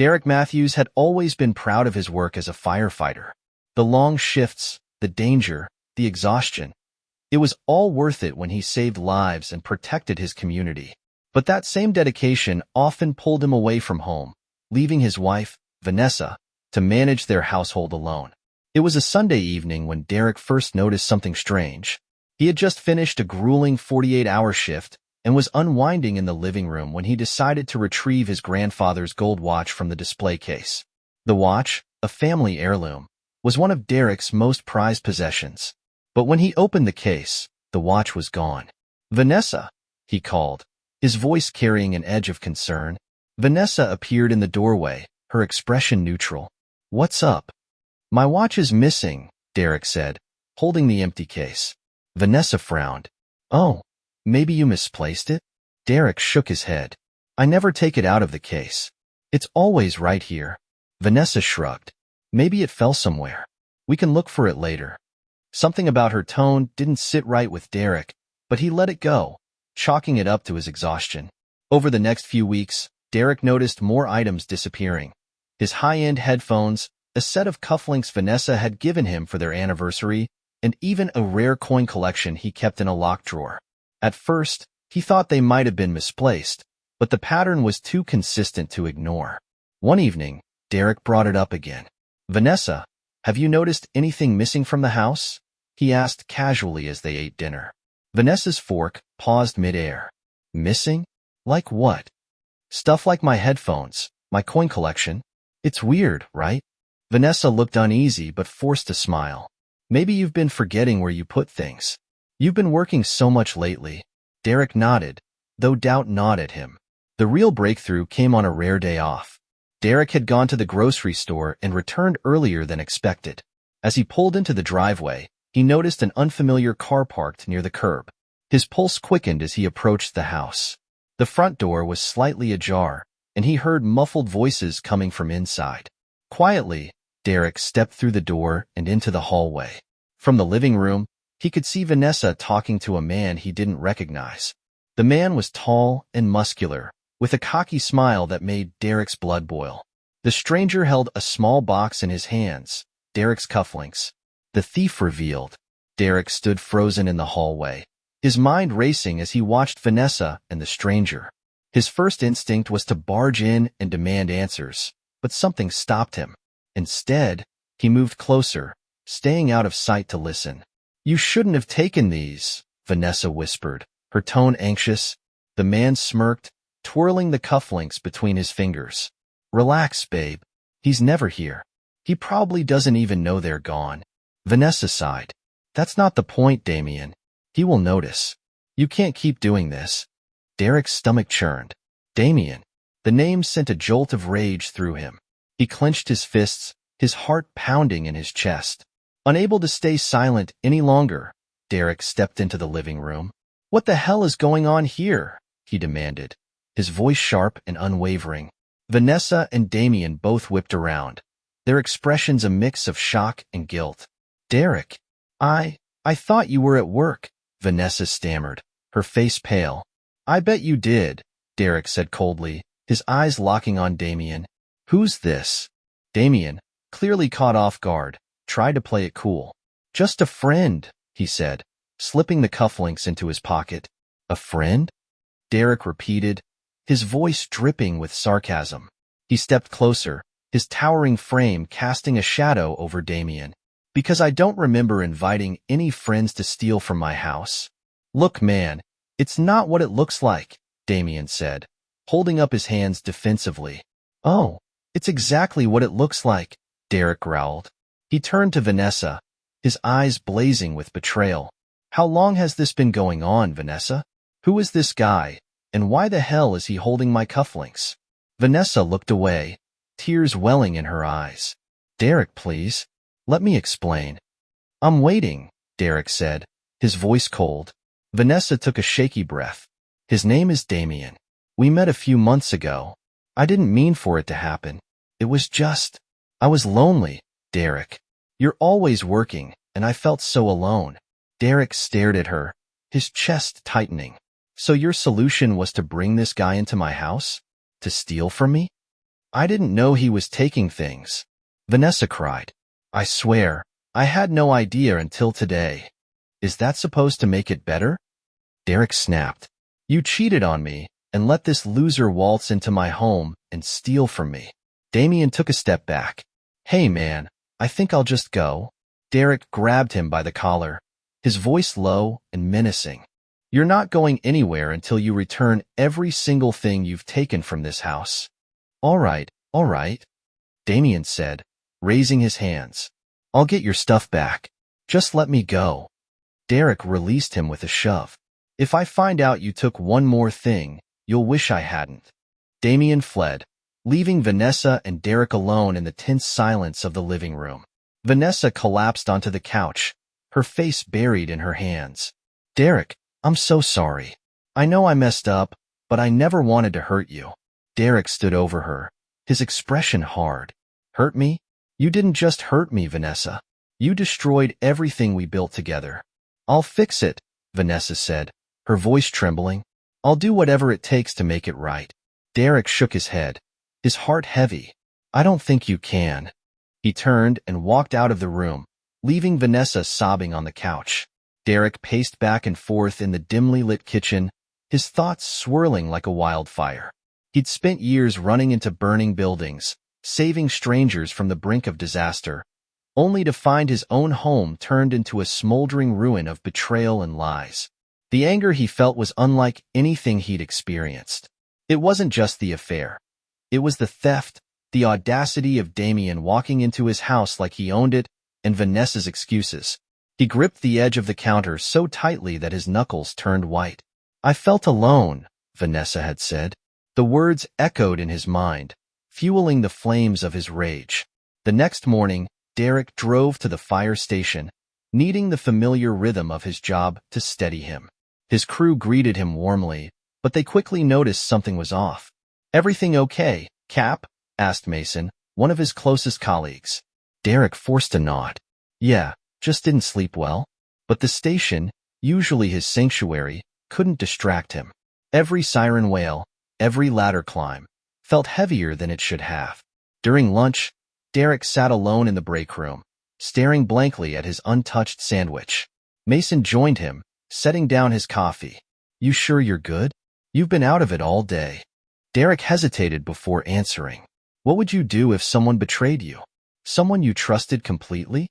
Derek Matthews had always been proud of his work as a firefighter. The long shifts, the danger, the exhaustion. It was all worth it when he saved lives and protected his community. But that same dedication often pulled him away from home, leaving his wife, Vanessa, to manage their household alone. It was a Sunday evening when Derek first noticed something strange. He had just finished a grueling 48-hour shift and was unwinding in the living room when he decided to retrieve his grandfather's gold watch from the display case. The watch, a family heirloom, was one of Derek's most prized possessions. But when he opened the case, the watch was gone. "Vanessa," he called, his voice carrying an edge of concern. Vanessa appeared in the doorway, her expression neutral. "What's up?" "My watch is missing," Derek said, holding the empty case. Vanessa frowned. "Oh, maybe you misplaced it?" Derek shook his head. "I never take it out of the case. It's always right here." Vanessa shrugged. "Maybe it fell somewhere. We can look for it later." Something about her tone didn't sit right with Derek, but he let it go, chalking it up to his exhaustion. Over the next few weeks, Derek noticed more items disappearing. His high-end headphones, a set of cufflinks Vanessa had given him for their anniversary, and even a rare coin collection he kept in a locked drawer. At first, he thought they might have been misplaced, but the pattern was too consistent to ignore. One evening, Derek brought it up again. "Vanessa, have you noticed anything missing from the house?" he asked casually as they ate dinner. Vanessa's fork paused mid-air. "Missing? Like what?" "Stuff like my headphones, my coin collection. It's weird, right?" Vanessa looked uneasy but forced a smile. "Maybe you've been forgetting where you put things. You've been working so much lately." Derek nodded, though doubt gnawed at him. The real breakthrough came on a rare day off. Derek had gone to the grocery store and returned earlier than expected. As he pulled into the driveway, he noticed an unfamiliar car parked near the curb. His pulse quickened as he approached the house. The front door was slightly ajar, and he heard muffled voices coming from inside. Quietly, Derek stepped through the door and into the hallway. From the living room, he could see Vanessa talking to a man he didn't recognize. The man was tall and muscular, with a cocky smile that made Derek's blood boil. The stranger held a small box in his hands, Derek's cufflinks. The thief revealed. Derek stood frozen in the hallway, his mind racing as he watched Vanessa and the stranger. His first instinct was to barge in and demand answers, but something stopped him. Instead, he moved closer, staying out of sight to listen. "You shouldn't have taken these," Vanessa whispered, her tone anxious. The man smirked, twirling the cufflinks between his fingers. "Relax, babe. He's never here. He probably doesn't even know they're gone." Vanessa sighed. "That's not the point, Damien. He will notice. You can't keep doing this." Derek's stomach churned. Damien. The name sent a jolt of rage through him. He clenched his fists, his heart pounding in his chest. Unable to stay silent any longer, Derek stepped into the living room. "What the hell is going on here?" he demanded, his voice sharp and unwavering. Vanessa and Damien both whipped around, their expressions a mix of shock and guilt. "Derek, I thought you were at work," Vanessa stammered, her face pale. "I bet you did," Derek said coldly, his eyes locking on Damien. "Who's this?" Damien, clearly caught off guard, tried to play it cool. "Just a friend," he said, slipping the cufflinks into his pocket. "A friend?" Derek repeated, his voice dripping with sarcasm. He stepped closer, his towering frame casting a shadow over Damien. "Because I don't remember inviting any friends to steal from my house." "Look, man, it's not what it looks like," Damien said, holding up his hands defensively. "Oh, it's exactly what it looks like," Derek growled. He turned to Vanessa, his eyes blazing with betrayal. "How long has this been going on, Vanessa? Who is this guy, and why the hell is he holding my cufflinks?" Vanessa looked away, tears welling in her eyes. "Derek, please. Let me explain." "I'm waiting," Derek said, his voice cold. Vanessa took a shaky breath. "His name is Damien. We met a few months ago. I didn't mean for it to happen. It was just, I was lonely, Derek. You're always working, and I felt so alone." Derek stared at her, his chest tightening. "So your solution was to bring this guy into my house? To steal from me?" I didn't know he was taking things. Vanessa cried. I swear, I had no idea until today. Is that supposed to make it better? Derek snapped. You cheated on me and let this loser waltz into my home and steal from me. Damien took a step back. Hey man, I think I'll just go. Derek grabbed him by the collar, his voice low and menacing. You're not going anywhere until you return every single thing you've taken from this house. All right, Damien said, raising his hands. I'll get your stuff back. Just let me go. Derek released him with a shove. If I find out you took one more thing, you'll wish I hadn't. Damien fled, leaving Vanessa and Derek alone in the tense silence of the living room. Vanessa collapsed onto the couch, her face buried in her hands. Derek, I'm so sorry. I know I messed up, but I never wanted to hurt you. Derek stood over her, his expression hard. Hurt me? You didn't just hurt me, Vanessa. You destroyed everything we built together. I'll fix it, Vanessa said, her voice trembling. I'll do whatever it takes to make it right. Derek shook his head, his heart heavy. I don't think you can. He turned and walked out of the room, leaving Vanessa sobbing on the couch. Derek paced back and forth in the dimly lit kitchen, his thoughts swirling like a wildfire. He'd spent years running into burning buildings, saving strangers from the brink of disaster, only to find his own home turned into a smoldering ruin of betrayal and lies. The anger he felt was unlike anything he'd experienced. It wasn't just the affair. It was the theft, the audacity of Damien walking into his house like he owned it, and Vanessa's excuses. He gripped the edge of the counter so tightly that his knuckles turned white. I felt alone, Vanessa had said. The words echoed in his mind, fueling the flames of his rage. The next morning, Derek drove to the fire station, needing the familiar rhythm of his job to steady him. His crew greeted him warmly, but they quickly noticed something was off. Everything okay, Cap? Asked Mason, one of his closest colleagues. Derek forced a nod. Yeah, just didn't sleep well. But the station, usually his sanctuary, couldn't distract him. Every siren wail, every ladder climb, felt heavier than it should have. During lunch, Derek sat alone in the break room, staring blankly at his untouched sandwich. Mason joined him, setting down his coffee. You sure you're good? You've been out of it all day. Derek hesitated before answering. What would you do if someone betrayed you? Someone you trusted completely?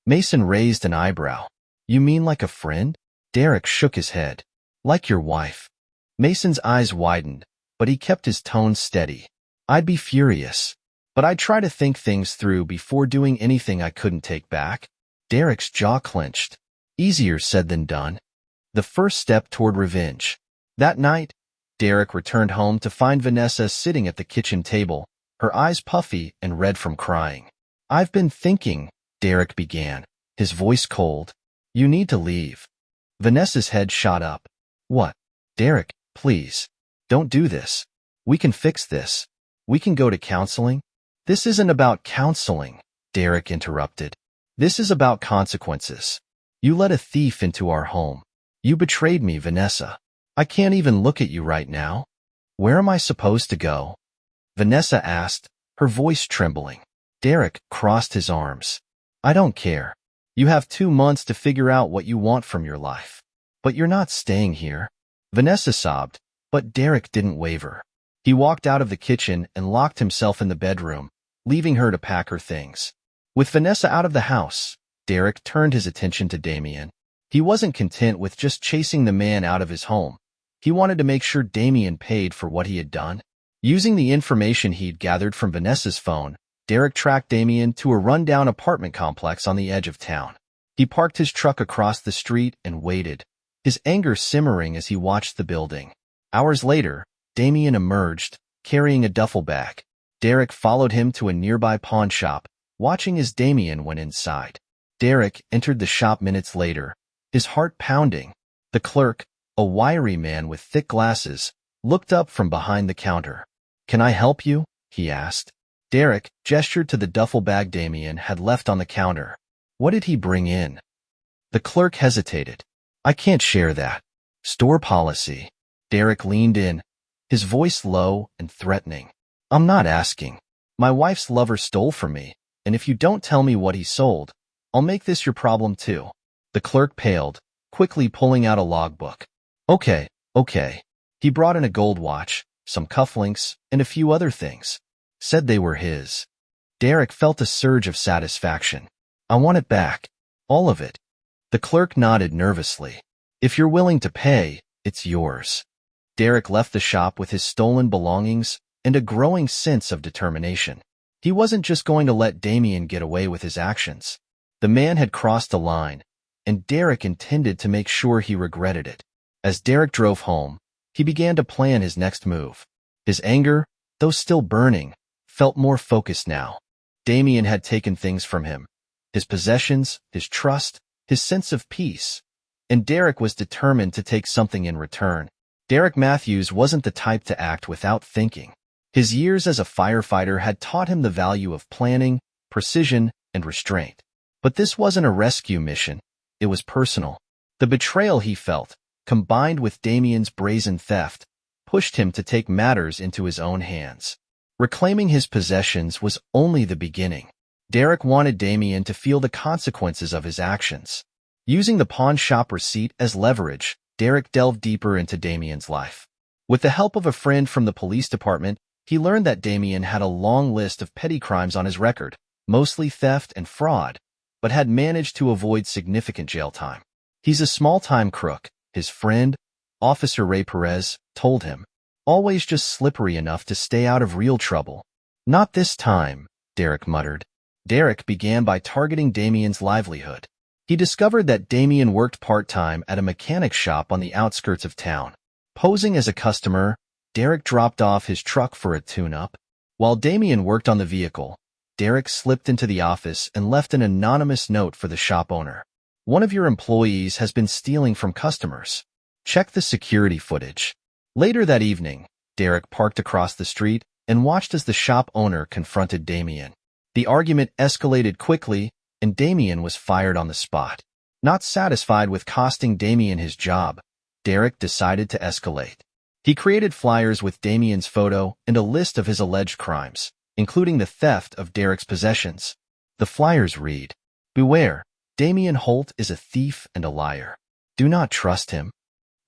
Mason raised an eyebrow. You mean like a friend? Derek shook his head. Like your wife. Mason's eyes widened, but he kept his tone steady. I'd be furious. But I'd try to think things through before doing anything I couldn't take back. Derek's jaw clenched. Easier said than done. The first step toward revenge. That night, Derek returned home to find Vanessa sitting at the kitchen table, her eyes puffy and red from crying. I've been thinking, Derek began, his voice cold. You need to leave. Vanessa's head shot up. What? Derek, please. Don't do this. We can fix this. We can go to counseling. This isn't about counseling, Derek interrupted. This is about consequences. You let a thief into our home. You betrayed me, Vanessa. I can't even look at you right now. Where am I supposed to go? Vanessa asked, her voice trembling. Derek crossed his arms. I don't care. You have 2 months to figure out what you want from your life. But you're not staying here. Vanessa sobbed, but Derek didn't waver. He walked out of the kitchen and locked himself in the bedroom, leaving her to pack her things. With Vanessa out of the house, Derek turned his attention to Damien. He wasn't content with just chasing the man out of his home. He wanted to make sure Damien paid for what he had done. Using the information he'd gathered from Vanessa's phone, Derek tracked Damien to a rundown apartment complex on the edge of town. He parked his truck across the street and waited, his anger simmering as he watched the building. Hours later, Damien emerged, carrying a duffel bag. Derek followed him to a nearby pawn shop, watching as Damien went inside. Derek entered the shop minutes later, his heart pounding. The clerk, a wiry man with thick glasses, looked up from behind the counter. Can I help you? He asked. Derek gestured to the duffel bag Damien had left on the counter. What did he bring in? The clerk hesitated. I can't share that. Store policy. Derek leaned in, his voice low and threatening. I'm not asking. My wife's lover stole from me, and if you don't tell me what he sold, I'll make this your problem too. The clerk paled, quickly pulling out a logbook. Okay. He brought in a gold watch, some cufflinks, and a few other things. Said they were his. Derek felt a surge of satisfaction. I want it back. All of it. The clerk nodded nervously. If you're willing to pay, it's yours. Derek left the shop with his stolen belongings and a growing sense of determination. He wasn't just going to let Damien get away with his actions. The man had crossed a line, and Derek intended to make sure he regretted it. As Derek drove home, he began to plan his next move. His anger, though still burning, felt more focused now. Damien had taken things from him. His possessions, his trust, his sense of peace. And Derek was determined to take something in return. Derek Matthews wasn't the type to act without thinking. His years as a firefighter had taught him the value of planning, precision, and restraint. But this wasn't a rescue mission. It was personal. The betrayal he felt, combined with Damien's brazen theft, pushed him to take matters into his own hands. Reclaiming his possessions was only the beginning. Derek wanted Damien to feel the consequences of his actions. Using the pawn shop receipt as leverage, Derek delved deeper into Damien's life. With the help of a friend from the police department, he learned that Damien had a long list of petty crimes on his record, mostly theft and fraud, but had managed to avoid significant jail time. He's a small-time crook, his friend, Officer Ray Perez, told him. Always just slippery enough to stay out of real trouble. Not this time, Derek muttered. Derek began by targeting Damien's livelihood. He discovered that Damien worked part-time at a mechanic shop on the outskirts of town. Posing as a customer, Derek dropped off his truck for a tune-up. While Damien worked on the vehicle, Derek slipped into the office and left an anonymous note for the shop owner. One of your employees has been stealing from customers. Check the security footage. Later that evening, Derek parked across the street and watched as the shop owner confronted Damien. The argument escalated quickly, and Damien was fired on the spot. Not satisfied with costing Damien his job, Derek decided to escalate. He created flyers with Damien's photo and a list of his alleged crimes, including the theft of Derek's possessions. The flyers read, "Beware, Damien Holt is a thief and a liar. Do not trust him."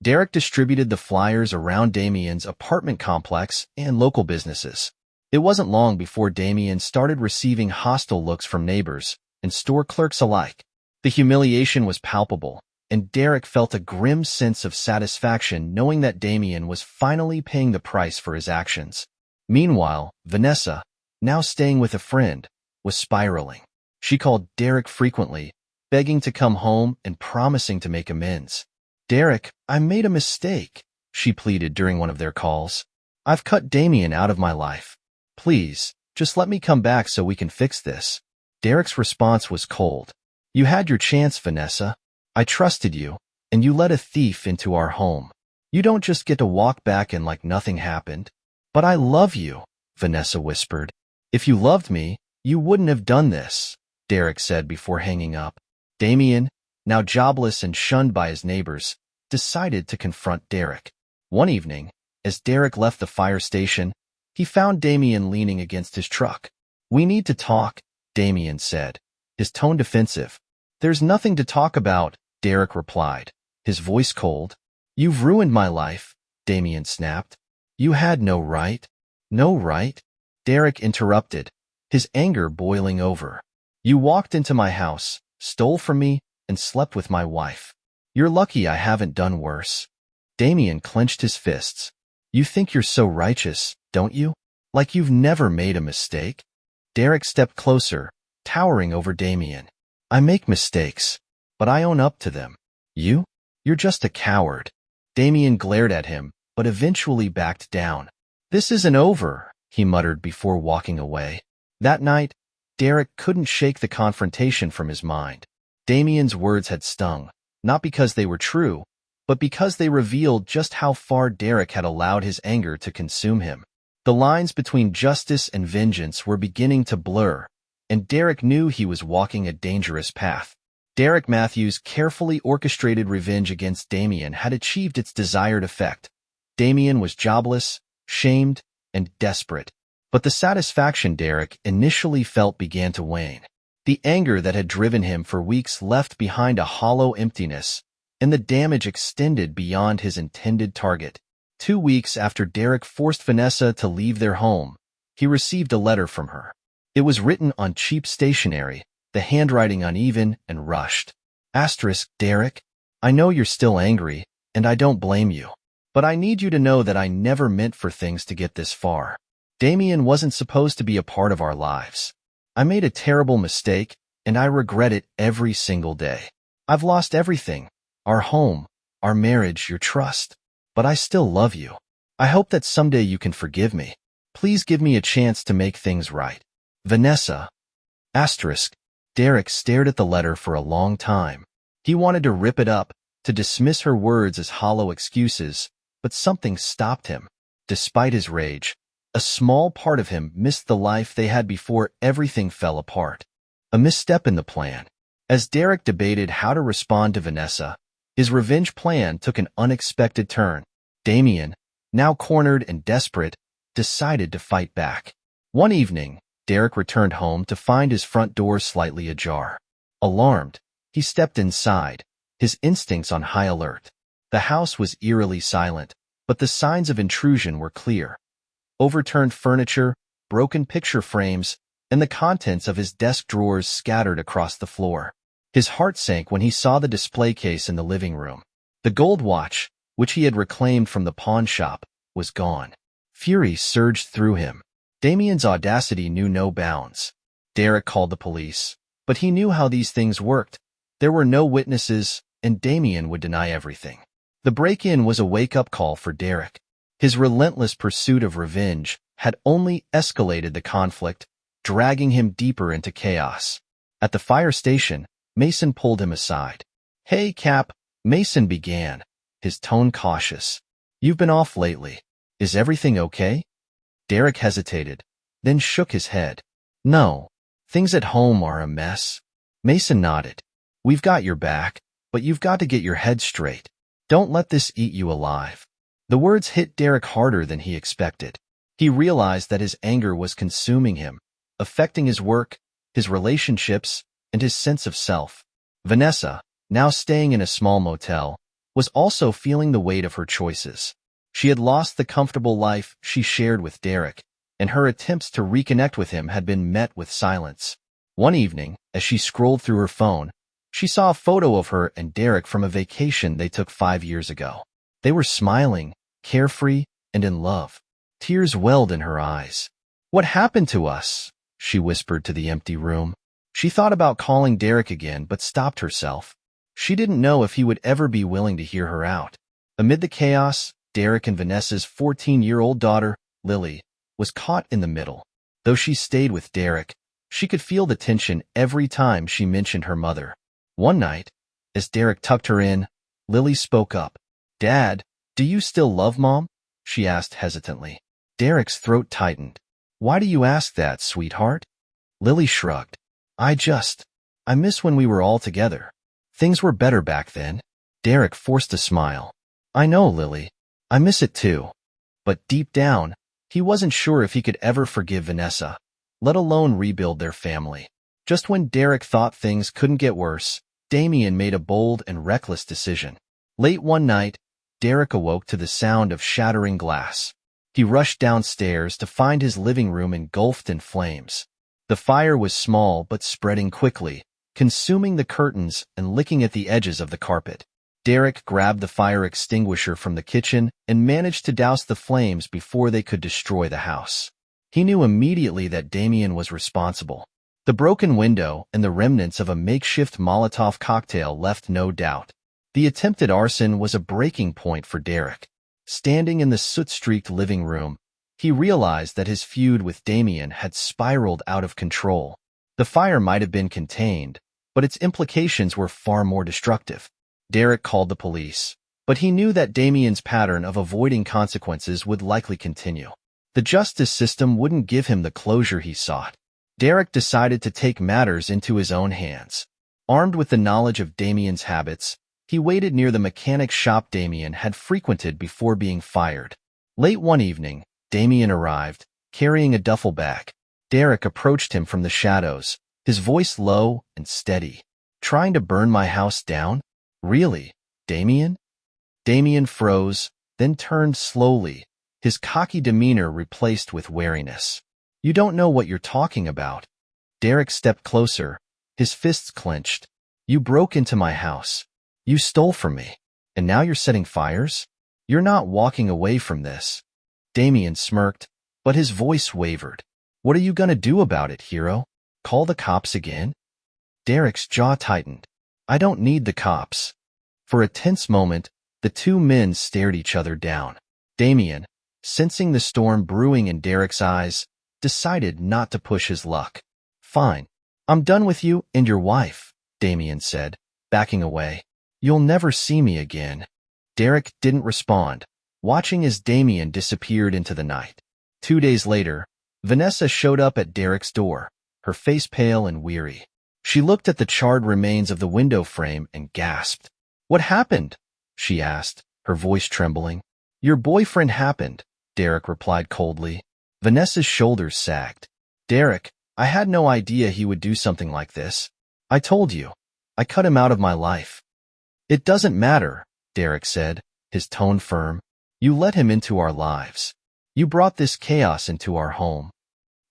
Derek distributed the flyers around Damien's apartment complex and local businesses. It wasn't long before Damien started receiving hostile looks from neighbors and store clerks alike. The humiliation was palpable, and Derek felt a grim sense of satisfaction knowing that Damien was finally paying the price for his actions. Meanwhile, Vanessa, now staying with a friend, was spiraling. She called Derek frequently, begging to come home and promising to make amends. "Derek, I made a mistake," she pleaded during one of their calls. "I've cut Damien out of my life. Please, just let me come back so we can fix this." Derek's response was cold. "You had your chance, Vanessa. I trusted you, and you let a thief into our home. You don't just get to walk back in like nothing happened." "But I love you," Vanessa whispered. "If you loved me, you wouldn't have done this," Derek said before hanging up. Damien, now jobless and shunned by his neighbors, decided to confront Derek. One evening, as Derek left the fire station, he found Damien leaning against his truck. "We need to talk," Damien said, his tone defensive. "There's nothing to talk about," Derek replied, his voice cold. "You've ruined my life," Damien snapped. "You had no right." "No right?" Derek interrupted, his anger boiling over. "You walked into my house, stole from me, and slept with my wife. You're lucky I haven't done worse." Damien clenched his fists. "You think you're so righteous, don't you? Like you've never made a mistake?" Derek stepped closer, towering over Damien. "I make mistakes, but I own up to them. You? You're just a coward." Damien glared at him, but eventually backed down. "This isn't over," he muttered before walking away. That night, Derek couldn't shake the confrontation from his mind. Damien's words had stung, not because they were true, but because they revealed just how far Derek had allowed his anger to consume him. The lines between justice and vengeance were beginning to blur, and Derek knew he was walking a dangerous path. Derek Matthews' carefully orchestrated revenge against Damien had achieved its desired effect. Damien was jobless, shamed, and desperate. But the satisfaction Derek initially felt began to wane. The anger that had driven him for weeks left behind a hollow emptiness, and the damage extended beyond his intended target. 2 weeks after Derek forced Vanessa to leave their home, he received a letter from her. It was written on cheap stationery, the handwriting uneven and rushed. Derek, I know you're still angry, and I don't blame you. But I need you to know that I never meant for things to get this far. Damien wasn't supposed to be a part of our lives. I made a terrible mistake, and I regret it every single day. I've lost everything. Our home, our marriage, your trust. But I still love you. I hope that someday you can forgive me. Please give me a chance to make things right. Vanessa. Derek stared at the letter for a long time. He wanted to rip it up, to dismiss her words as hollow excuses, but something stopped him. Despite his rage, a small part of him missed the life they had before everything fell apart. A misstep in the plan. As Derek debated how to respond to Vanessa, his revenge plan took an unexpected turn. Damien, now cornered and desperate, decided to fight back. One evening, Derek returned home to find his front door slightly ajar. Alarmed, he stepped inside, his instincts on high alert. The house was eerily silent, but the signs of intrusion were clear. Overturned furniture, broken picture frames, and the contents of his desk drawers scattered across the floor. His heart sank when he saw the display case in the living room. The gold watch, which he had reclaimed from the pawn shop, was gone. Fury surged through him. Damien's audacity knew no bounds. Derek called the police, but he knew how these things worked. There were no witnesses, and Damien would deny everything. The break-in was a wake-up call for Derek. His relentless pursuit of revenge had only escalated the conflict, dragging him deeper into chaos. At the fire station, Mason pulled him aside. "Hey, Cap," Mason began, his tone cautious. "You've been off lately. Is everything okay?" Derek hesitated, then shook his head. "No, things at home are a mess." Mason nodded. "We've got your back, but you've got to get your head straight. Don't let this eat you alive." The words hit Derek harder than he expected. He realized that his anger was consuming him, affecting his work, his relationships, and his sense of self. Vanessa, now staying in a small motel, was also feeling the weight of her choices. She had lost the comfortable life she shared with Derek, and her attempts to reconnect with him had been met with silence. One evening, as she scrolled through her phone, she saw a photo of her and Derek from a vacation they took 5 years ago. They were smiling, carefree, and in love. Tears welled in her eyes. "What happened to us?" she whispered to the empty room. She thought about calling Derek again, but stopped herself. She didn't know if he would ever be willing to hear her out. Amid the chaos, Derek and Vanessa's 14-year-old daughter, Lily, was caught in the middle. Though she stayed with Derek, she could feel the tension every time she mentioned her mother. One night, as Derek tucked her in, Lily spoke up. "Dad, do you still love Mom?" she asked hesitantly. Derek's throat tightened. "Why do you ask that, sweetheart?" Lily shrugged. I miss when we were all together. Things were better back then." Derek forced a smile. "I know, Lily. I miss it too." But deep down, he wasn't sure if he could ever forgive Vanessa, let alone rebuild their family. Just when Derek thought things couldn't get worse, Damien made a bold and reckless decision. Late one night, Derek awoke to the sound of shattering glass. He rushed downstairs to find his living room engulfed in flames. The fire was small but spreading quickly, consuming the curtains and licking at the edges of the carpet. Derek grabbed the fire extinguisher from the kitchen and managed to douse the flames before they could destroy the house. He knew immediately that Damien was responsible. The broken window and the remnants of a makeshift Molotov cocktail left no doubt. The attempted arson was a breaking point for Derek. Standing in the soot-streaked living room, he realized that his feud with Damien had spiraled out of control. The fire might have been contained, but its implications were far more destructive. Derek called the police, but he knew that Damien's pattern of avoiding consequences would likely continue. The justice system wouldn't give him the closure he sought. Derek decided to take matters into his own hands. Armed with the knowledge of Damien's habits, he waited near the mechanic shop Damien had frequented before being fired. Late one evening, Damien arrived, carrying a duffel bag. Derek approached him from the shadows, his voice low and steady. Trying to burn my house down? Really, Damien? Damien froze, then turned slowly, his cocky demeanor replaced with wariness. You don't know what you're talking about. Derek stepped closer, his fists clenched. You broke into my house. You stole from me. And now you're setting fires? You're not walking away from this. Damien smirked, but his voice wavered. What are you gonna do about it, hero? Call the cops again? Derek's jaw tightened. I don't need the cops. For a tense moment, the two men stared each other down. Damien, sensing the storm brewing in Derek's eyes, decided not to push his luck. Fine. I'm done with you and your wife, Damien said, backing away. You'll never see me again. Derek didn't respond, watching as Damien disappeared into the night. 2 days later, Vanessa showed up at Derek's door, her face pale and weary. She looked at the charred remains of the window frame and gasped. What happened? She asked, her voice trembling. Your boyfriend happened, Derek replied coldly. Vanessa's shoulders sagged. Derek, I had no idea he would do something like this. I told you. I cut him out of my life. It doesn't matter, Derek said, his tone firm. You let him into our lives. You brought this chaos into our home.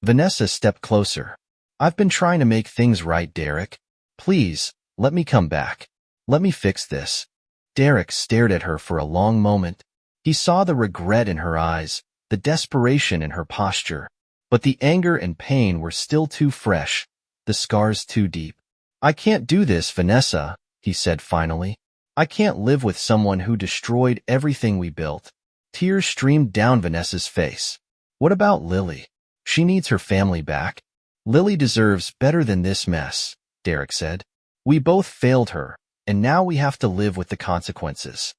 Vanessa stepped closer. I've been trying to make things right, Derek. Please, let me come back. Let me fix this. Derek stared at her for a long moment. He saw the regret in her eyes, the desperation in her posture. But the anger and pain were still too fresh, the scars too deep. I can't do this, Vanessa, he said finally. I can't live with someone who destroyed everything we built. Tears streamed down Vanessa's face. What about Lily? She needs her family back. Lily deserves better than this mess, Derek said. We both failed her, and now we have to live with the consequences.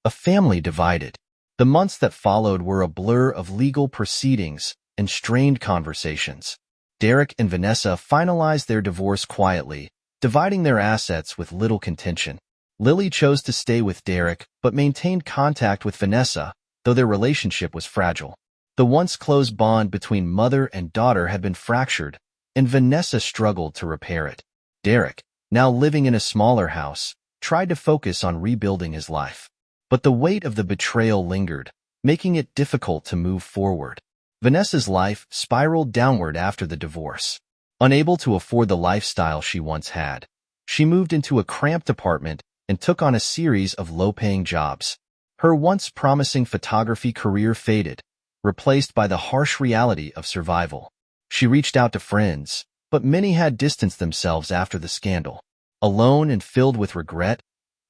A family divided. The months that followed were a blur of legal proceedings and strained conversations. Derek and Vanessa finalized their divorce quietly, dividing their assets with little contention. Lily chose to stay with Derek but maintained contact with Vanessa, though their relationship was fragile. The once close bond between mother and daughter had been fractured, and Vanessa struggled to repair it. Derek, now living in a smaller house, tried to focus on rebuilding his life. But the weight of the betrayal lingered, making it difficult to move forward. Vanessa's life spiraled downward after the divorce. Unable to afford the lifestyle she once had, she moved into a cramped apartment and took on a series of low-paying jobs. Her once promising photography career faded, replaced by the harsh reality of survival. She reached out to friends, but many had distanced themselves after the scandal. Alone and filled with regret,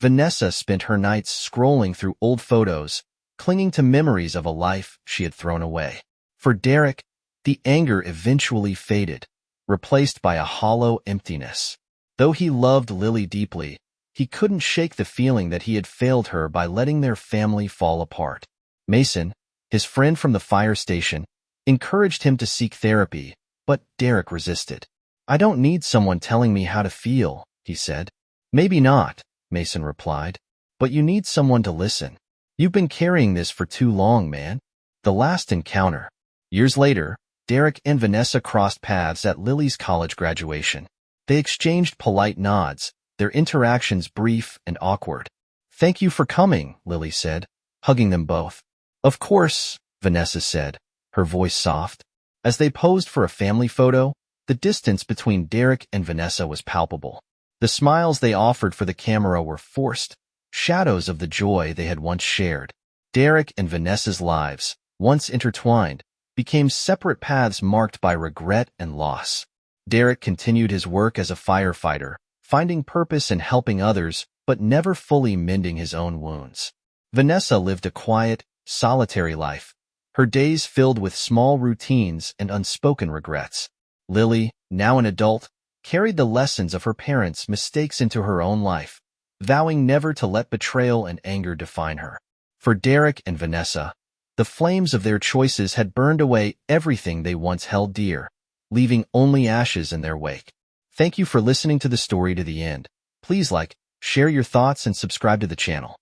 Vanessa spent her nights scrolling through old photos, clinging to memories of a life she had thrown away. For Derek, the anger eventually faded, replaced by a hollow emptiness. Though he loved Lily deeply, he couldn't shake the feeling that he had failed her by letting their family fall apart. Mason, his friend from the fire station, encouraged him to seek therapy, but Derek resisted. I don't need someone telling me how to feel, he said. Maybe not, Mason replied, but you need someone to listen. You've been carrying this for too long, man. The last encounter. Years later, Derek and Vanessa crossed paths at Lily's college graduation. They exchanged polite nods, their interactions brief and awkward. Thank you for coming, Lily said, hugging them both. Of course, Vanessa said, her voice soft. As they posed for a family photo, the distance between Derek and Vanessa was palpable. The smiles they offered for the camera were forced, shadows of the joy they had once shared. Derek and Vanessa's lives, once intertwined, became separate paths marked by regret and loss. Derek continued his work as a firefighter, finding purpose in helping others, but never fully mending his own wounds. Vanessa lived a quiet, solitary life, her days filled with small routines and unspoken regrets. Lily, now an adult, carried the lessons of her parents' mistakes into her own life, vowing never to let betrayal and anger define her. For Derek and Vanessa, the flames of their choices had burned away everything they once held dear, leaving only ashes in their wake. Thank you for listening to the story to the end. Please like, share your thoughts, and subscribe to the channel.